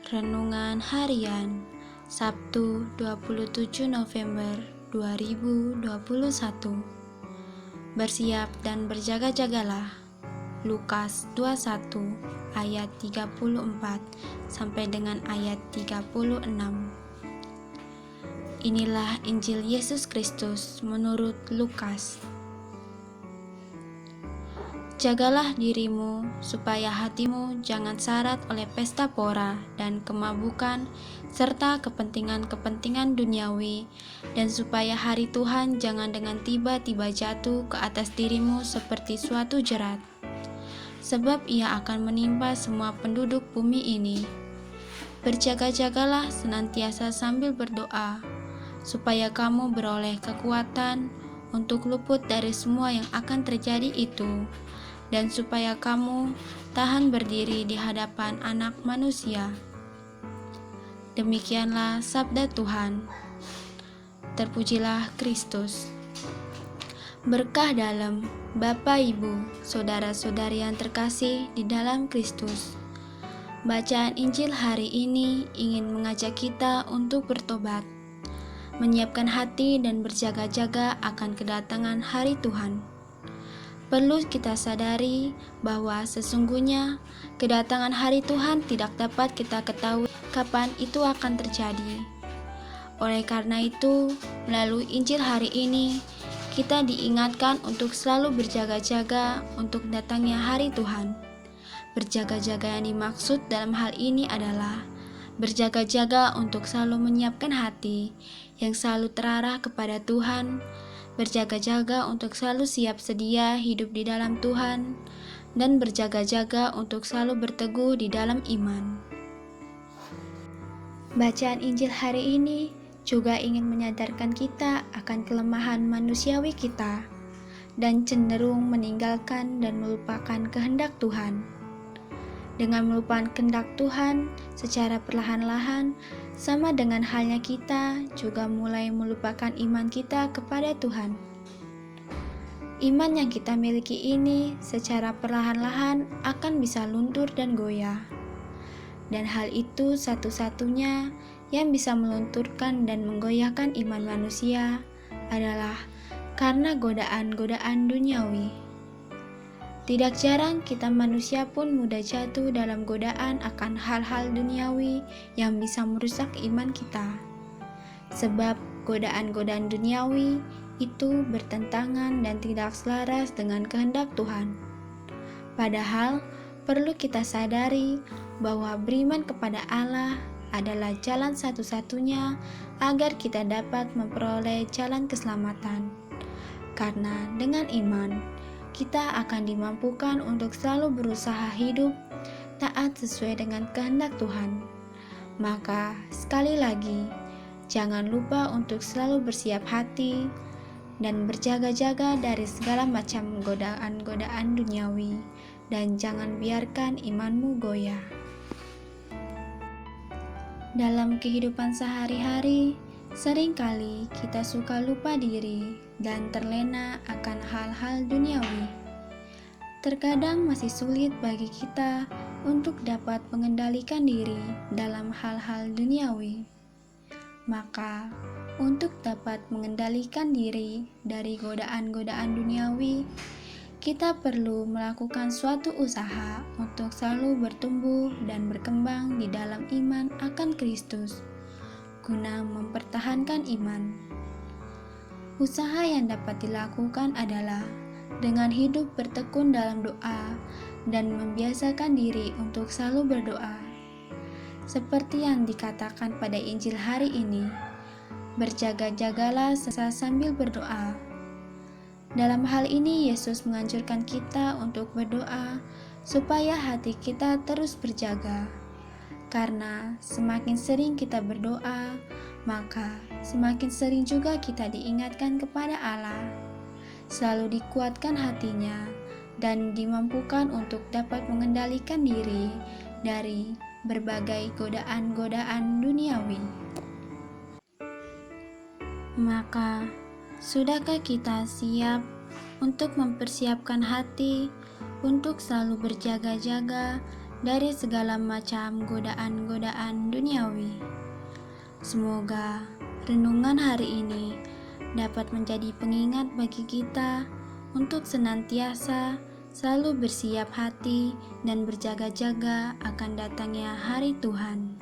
Renungan Harian Sabtu 27 November 2021. Bersiap dan berjaga-jagalah. Lukas 21 ayat 34 sampai dengan ayat 36. Inilah Injil Yesus Kristus menurut Lukas. Jagalah dirimu, supaya hatimu jangan syarat oleh pesta pora dan kemabukan, serta kepentingan-kepentingan duniawi, dan supaya hari Tuhan jangan dengan tiba-tiba jatuh ke atas dirimu seperti suatu jerat. Sebab ia akan menimpa semua penduduk bumi ini. Berjaga-jagalah senantiasa sambil berdoa, supaya kamu beroleh kekuatan untuk luput dari semua yang akan terjadi itu, dan supaya kamu tahan berdiri di hadapan Anak Manusia. Demikianlah sabda Tuhan. Terpujilah Kristus. Berkah dalam Bapak, Ibu, saudara-saudari yang terkasih di dalam Kristus. Bacaan Injil hari ini ingin mengajak kita untuk bertobat, menyiapkan hati dan berjaga-jaga akan kedatangan hari Tuhan. Perlu kita sadari bahwa sesungguhnya kedatangan hari Tuhan tidak dapat kita ketahui kapan itu akan terjadi. Oleh karena itu, melalui Injil hari ini, kita diingatkan untuk selalu berjaga-jaga untuk datangnya hari Tuhan. Berjaga-jaga yang dimaksud dalam hal ini adalah berjaga-jaga untuk selalu menyiapkan hati yang selalu terarah kepada Tuhan, berjaga-jaga untuk selalu siap sedia hidup di dalam Tuhan, dan berjaga-jaga untuk selalu berteguh di dalam iman. Bacaan Injil hari ini juga ingin menyadarkan kita akan kelemahan manusiawi kita dan cenderung meninggalkan dan melupakan kehendak Tuhan. Dengan melupakan kehendak Tuhan secara perlahan-lahan, sama dengan halnya kita juga mulai melupakan iman kita kepada Tuhan. Iman yang kita miliki ini secara perlahan-lahan akan bisa luntur dan goyah. Dan hal itu satu-satunya yang bisa melunturkan dan menggoyahkan iman manusia adalah karena godaan-godaan duniawi. Tidak jarang kita manusia pun mudah jatuh dalam godaan akan hal-hal duniawi yang bisa merusak iman kita. Sebab godaan-godaan duniawi itu bertentangan dan tidak selaras dengan kehendak Tuhan. Padahal perlu kita sadari bahwa beriman kepada Allah adalah jalan satu-satunya agar kita dapat memperoleh jalan keselamatan. Karena dengan iman, kita akan dimampukan untuk selalu berusaha hidup taat sesuai dengan kehendak Tuhan. Maka, sekali lagi, jangan lupa untuk selalu bersiap hati dan berjaga-jaga dari segala macam godaan-godaan duniawi, dan jangan biarkan imanmu goyah. Dalam kehidupan sehari-hari, seringkali kita suka lupa diri dan terlena akan hal-hal duniawi. Terkadang masih sulit bagi kita untuk dapat mengendalikan diri dalam hal-hal duniawi. Maka, untuk dapat mengendalikan diri dari godaan-godaan duniawi, kita perlu melakukan suatu usaha untuk selalu bertumbuh dan berkembang di dalam iman akan Kristus, guna mempertahankan iman. Usaha yang dapat dilakukan adalah dengan hidup bertekun dalam doa dan membiasakan diri untuk selalu berdoa. Seperti yang dikatakan pada Injil hari ini, berjaga-jagalah sambil berdoa. Dalam hal ini Yesus menganjurkan kita untuk berdoa supaya hati kita terus berjaga. Karena semakin sering kita berdoa, maka semakin sering juga kita diingatkan kepada Allah. Selalu dikuatkan hatinya dan dimampukan untuk dapat mengendalikan diri dari berbagai godaan-godaan duniawi. Maka, sudahkah kita siap untuk mempersiapkan hati untuk selalu berjaga-jaga dari segala macam godaan-godaan duniawi. Semoga renungan hari ini dapat menjadi pengingat bagi kita untuk senantiasa selalu bersiap hati dan berjaga-jaga akan datangnya hari Tuhan.